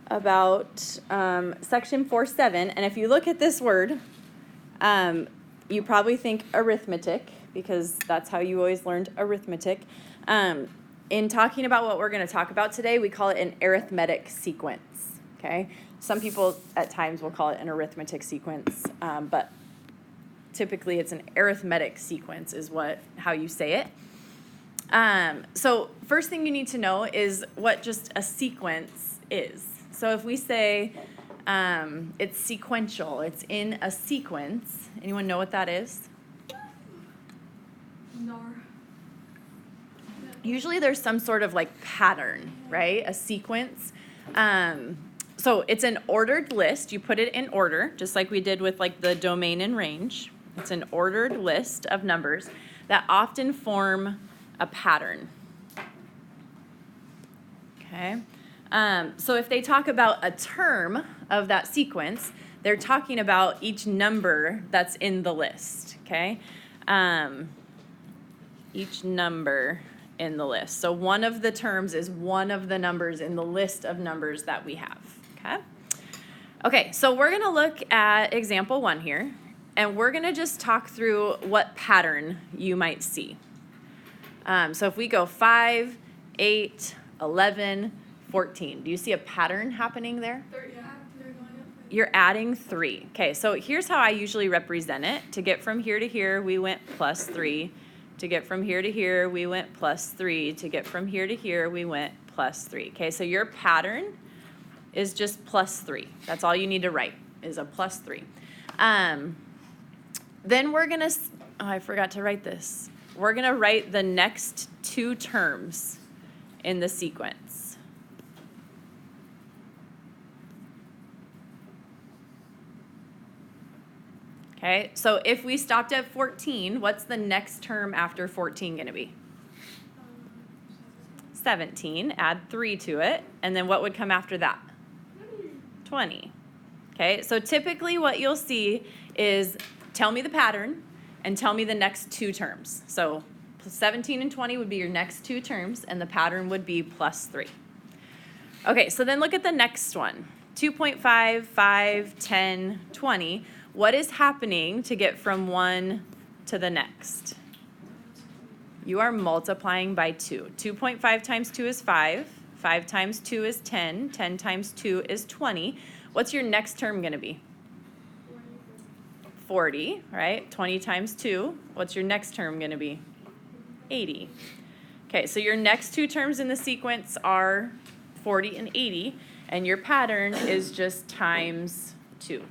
about section 4.7, and if you look at this word, you probably think arithmetic, because that's how you always learned arithmetic. In talking about what we're going to talk about today, we call it an arithmetic sequence, okay? Some people at times will call it an arithmetic sequence, but typically it's an arithmetic sequence is how you say it. So first thing you need to know is what just a sequence is. So if we say it's sequential, it's in a sequence, anyone know what that is? No. Usually there's some sort of like pattern, right? A sequence. So it's an ordered list. You put it in order, just like we did with like the domain and range. It's an ordered list of numbers that often form a pattern. Okay. So if they talk about a term of that sequence, they're talking about each number that's in the list, okay? Each number in the list. So one of the terms is one of the numbers in the list of numbers that we have, okay? Okay, so we're gonna look at example 1 here, and we're gonna just talk through what pattern you might see. So if we go 5, 8, 11, 14, do you see a pattern happening there? They're going up. You're adding 3. Okay, so here's how I usually represent it. To get from here to here, we went plus 3. To get from here to here, we went plus 3. To get from here to here, we went plus 3. Okay, so your pattern is just plus 3. That's all you need to write, is a plus 3. Then we're going to, I forgot to write this. We're going to write the next 2 terms in the sequence. Okay, so if we stopped at 14, what's the next term after 14 going to be? 17. Add 3 to it. And then what would come after that? 20. Okay, so typically what you'll see is tell me the pattern and tell me the next 2 terms. So 17 and 20 would be your next 2 terms, and the pattern would be plus 3. Okay, so then look at the next one. 2.5, 5, 10, 20. What is happening to get from one to the next? You are multiplying by 2. 2.5 times 2 is 5. 5 times 2 is 10. 10 times 2 is 20. What's your next term going to be? 40, right? 20 times 2. What's your next term going to be? 80. Okay, so your next 2 terms in the sequence are 40 and 80, and your pattern is just times 2.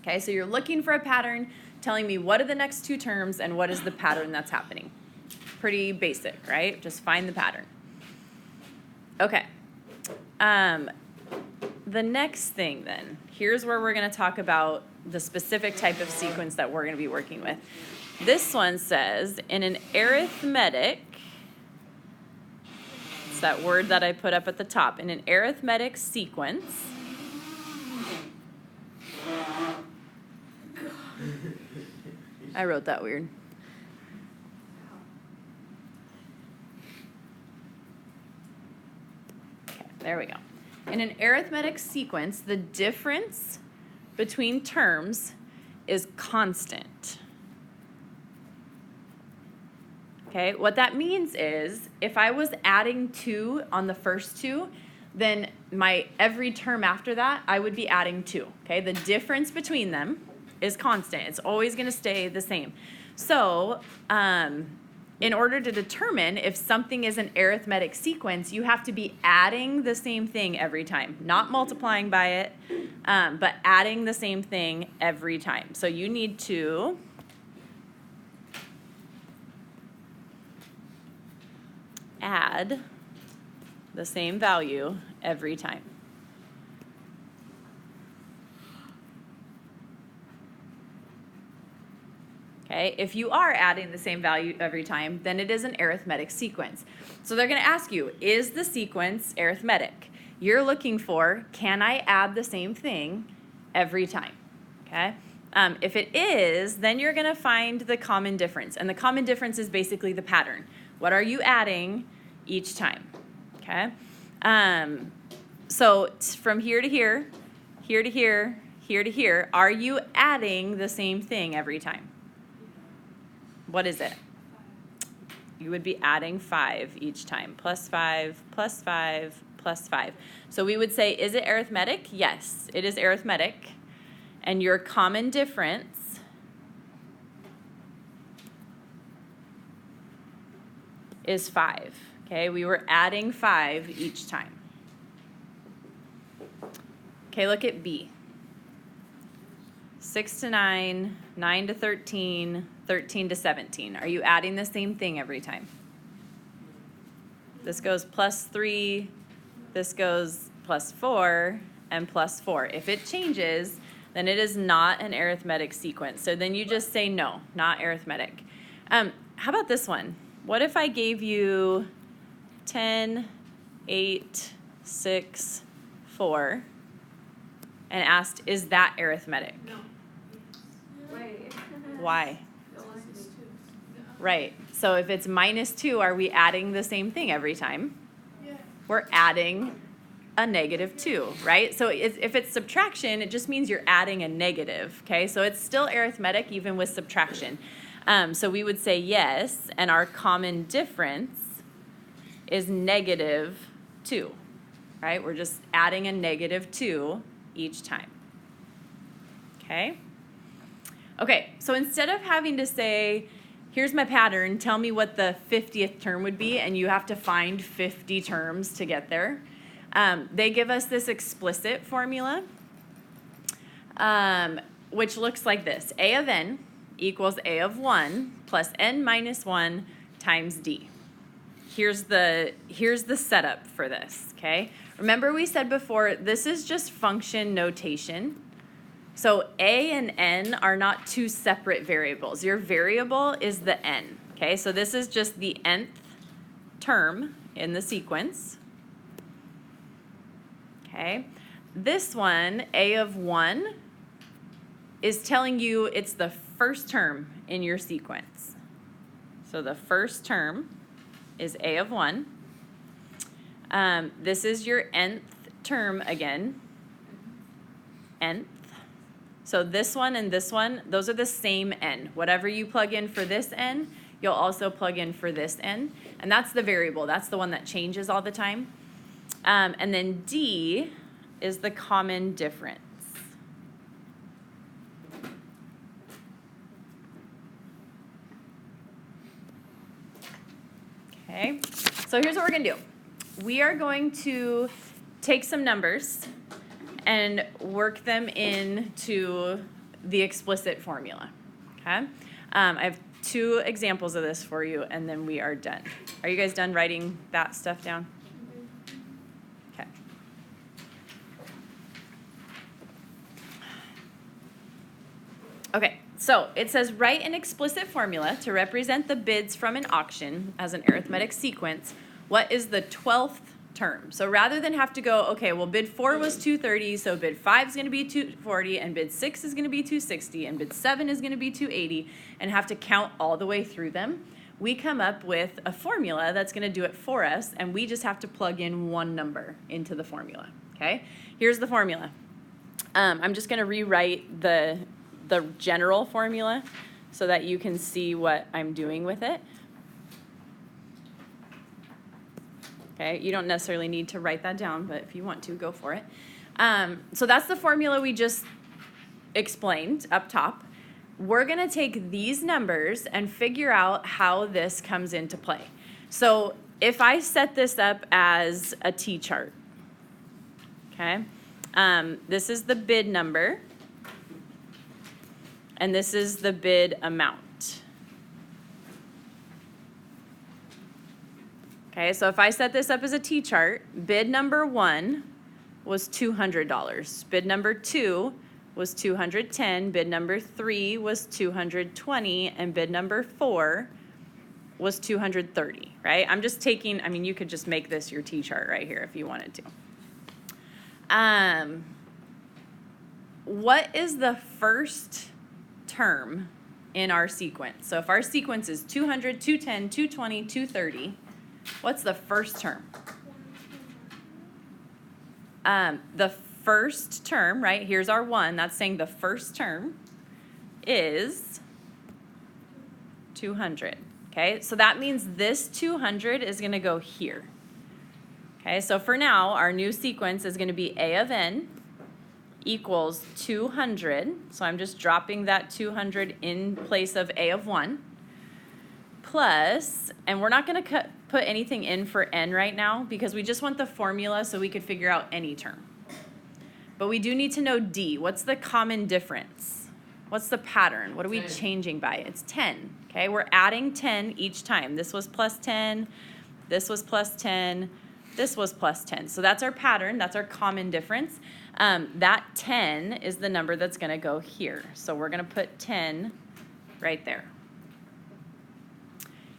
Okay, so you're looking for a pattern, telling me what are the next 2 terms and what is the pattern that's happening. Pretty basic, right? Just find the pattern. Okay. The next thing then, here's where we're going to talk about the specific type of sequence that we're going to be working with. This one says, in an arithmetic, it's that word that I put up at the top, in an arithmetic sequence, I wrote that weird. Okay, there we go. In an arithmetic sequence, the difference between terms is constant. Okay, what that means is if I was adding 2 on the first 2, then my every term after that, I would be adding 2. Okay, the difference between them is constant. It's always going to stay the same. So in order to determine if something is an arithmetic sequence, you have to be adding the same thing every time, not multiplying by it, but adding the same thing every time. So you need to add the same value every time. Okay, if you are adding the same value every time, then it is an arithmetic sequence. So they're going to ask you, is the sequence arithmetic? You're looking for, can I add the same thing every time? Okay, if it is, then you're going to find the common difference. And the common difference is basically the pattern. What are you adding each time? Okay, So from here to here, here to here, here to here, are you adding the same thing every time? What is it? You would be adding 5 each time. Plus 5, plus 5, plus 5. So we would say, is it arithmetic? Yes, it is arithmetic. And your common difference is 5. Okay, we were adding 5 each time. Okay, look at B. 6 to 9, 9 to 13, 13 to 17. Are you adding the same thing every time? This goes plus 3, this goes plus 4, and plus 4. If it changes, then it is not an arithmetic sequence. So then you just say no, not arithmetic. How about this one? What if I gave you 10, 8, 6, 4, and asked, is that arithmetic? No. Why? Right. So if it's minus 2, are we adding the same thing every time? Yeah. We're adding a negative 2, right? So if it's subtraction, it just means you're adding a negative, okay? So it's still arithmetic even with subtraction. So we would say yes, and our common difference is negative 2, right? We're just adding a negative 2 each time, okay? Okay, so instead of having to say, here's my pattern, tell me what the 50th term would be, and you have to find 50 terms to get there, they give us this explicit formula, which looks like this. A of n equals A of 1 plus n minus 1 times d. Here's the setup for this, okay? Remember we said before, this is just function notation. So a and n are not two separate variables. Your variable is the n, okay? So this is just the nth term in the sequence, okay? This one, a of 1, is telling you it's the first term in your sequence. So the first term is a of 1. This is your nth term again, nth. So this one and this one, those are the same n. Whatever you plug in for this n, you'll also plug in for this n. And that's the variable. That's the one that changes all the time. And then d is the common difference. Okay, so here's what we're going to do. We are going to take some numbers and work them into the explicit formula, okay? I have 2 examples of this for you, and then we are done. Are you guys done writing that stuff down? Okay. Okay, so it says write an explicit formula to represent the bids from an auction as an arithmetic sequence. What is the 12th term? So rather than have to go, okay, well bid 4 was 230, so bid 5 is going to be 240, and bid 6 is going to be 260, and bid 7 is going to be 280, and have to count all the way through them, we come up with a formula that's going to do it for us, and we just have to plug in one number into the formula, okay? Here's the formula. I'm just going to rewrite the general formula so that you can see what I'm doing with it. Okay, you don't necessarily need to write that down, but if you want to, go for it. So that's the formula we just explained up top. We're going to take these numbers and figure out how this comes into play. So if I set this up as a T-chart, okay, this is the bid number, and this is the bid amount. Okay, so if I set this up as a T-chart, bid number 1 was $200. Bid number 2 was $210. Bid number 3 was $220. And bid number 4 was $230, right? I'm just taking, I mean, you could just make this your T-chart right here if you wanted to. What is the first term in our sequence? So if our sequence is 200, 210, 220, 230, what's the first term? The first term, right, here's our 1. That's saying the first term is 200. Okay, so that means this 200 is going to go here. Okay, so for now, our new sequence is going to be A of n equals 200. So I'm just dropping that 200 in place of A of 1. Plus, and we're not going to put anything in for n right now because we just want the formula so we could figure out any term. But we do need to know d. What's the common difference? What's the pattern? What are we changing by? It's 10. Okay, we're adding 10 each time. This was plus 10, this was plus 10, this was plus 10. So that's our pattern, that's our common difference. That 10 is the number that's gonna go here. So we're gonna put 10 right there.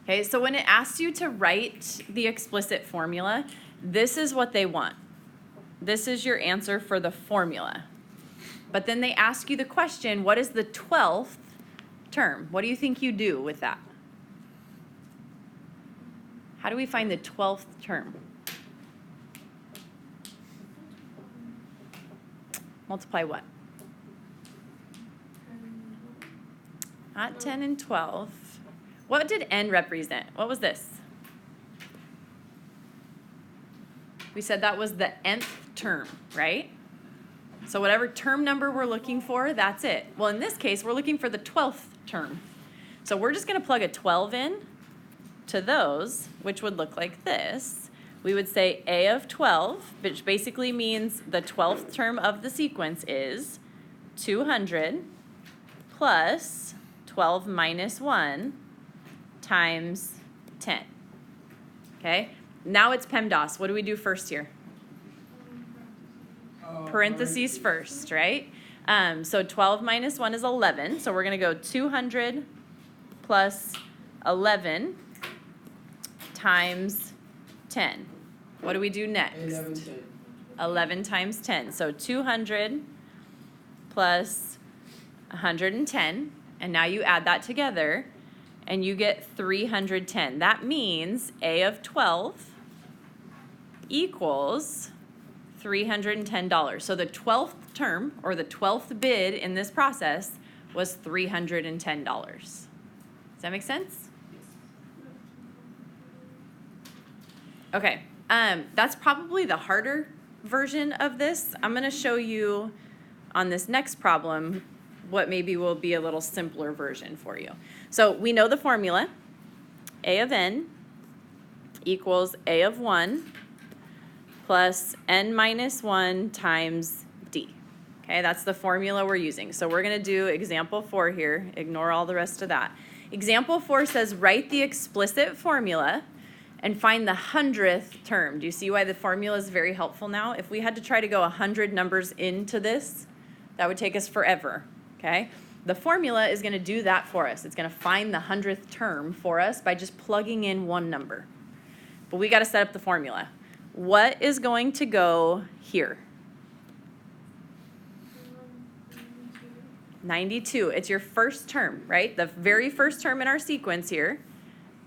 Okay, so when it asks you to write the explicit formula, this is what they want. This is your answer for the formula. But then they ask you the question, what is the 12th term? What do you think you do with that? How do we find the 12th term? Multiply what? Not 10 and 12. What did n represent? What was this? We said that was the nth term, right? So whatever term number we're looking for, that's it. Well, in this case, we're looking for the 12th term. So we're just going to plug a 12 in to those, which would look like this. We would say A of 12, which basically means the 12th term of the sequence is 200 plus 12 minus 1 times 10. Okay? Now it's PEMDAS. What do we do first here? Parentheses first, right? So 12 minus 1 is 11. So we're going to go 200 plus 11 times 10. What do we do next? 11 times 10. So 200 plus 110. And now you add that together, and you get 310. That means A of 12 equals $310. So the 12th term, or the 12th bid in this process, was $310. Does that make sense? Okay, that's probably the harder version of this. I'm going to show you on this next problem what maybe will be a little simpler version for you. So we know the formula. A of n equals A of 1 plus n minus 1 times d. Okay, that's the formula we're using. So we're going to do example 4 here. Ignore all the rest of that. Example 4 says write the explicit formula and find the 100th term. Do you see why the formula is very helpful now? If we had to try to go 100 numbers into this, that would take us forever. Okay? The formula is going to do that for us. It's going to find the 100th term for us by just plugging in one number. But we got to set up the formula. What is going to go here? 92. It's your first term, right? The very first term in our sequence here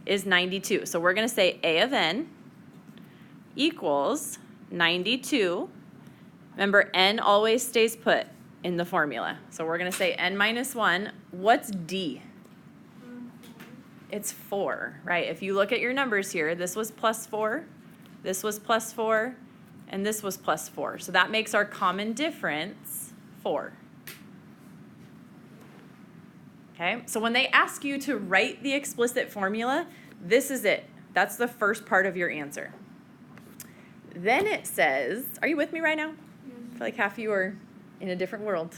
is 92. So we're going to say A of n equals 92. Remember, n always stays put in the formula. So we're going to say n minus 1. What's d? It's 4, right? If you look at your numbers here, this was plus 4, this was plus 4, and this was plus 4. So that makes our common difference 4. Okay, so when they ask you to write the explicit formula, this is it. That's the first part of your answer. Then it says, are you with me right now? I feel like half of you are in a different world.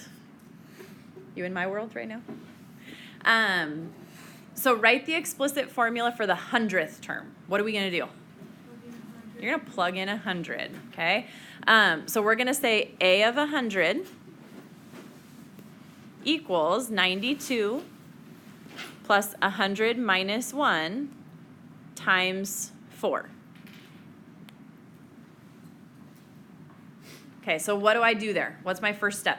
You in my world right now? So write the explicit formula for the 100th term. What are we going to do? You're going to plug in 100, okay? So we're going to say A of 100 equals 92 plus 100 minus 1 times 4. Okay, so what do I do there? What's my first step?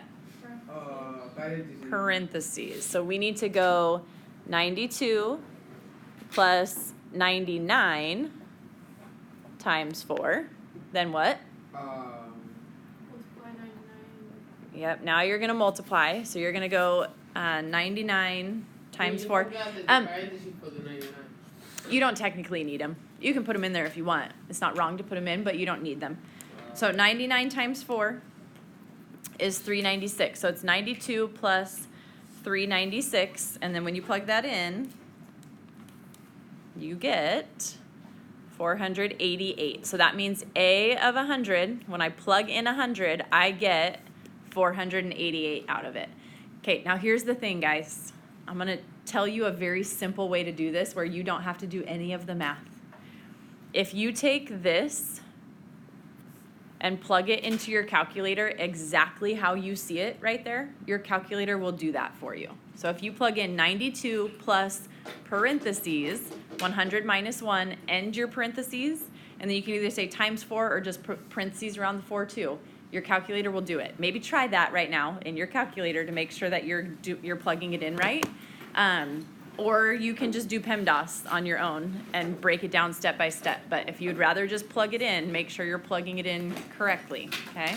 Parentheses. So we need to go 92 plus 99 times 4. Then what? Yep, now you're gonna multiply, so you're gonna go 99 times 4. You don't technically need them. You can put them in there if you want. It's not wrong to put them in, but you don't need them. So 99 times 4 is 396. So it's 92 plus 396, and then when you plug that in, you get 488. So that means A of 100, when I plug in 100, I get 488 out of it. Okay, now here's the thing, guys. I'm gonna tell you a very simple way to do this where you don't have to do any of the math. If you take this and plug it into your calculator exactly how you see it right there, your calculator will do that for you. So if you plug in 92 plus parentheses, 100 minus 1, end your parentheses, and then you can either say times 4 or just parentheses around the 4 too. Your calculator will do it. Maybe try that right now in your calculator to make sure that you're plugging it in right. Or you can just do PEMDAS on your own and break it down step by step. But if you'd rather just plug it in, make sure you're plugging it in correctly, okay?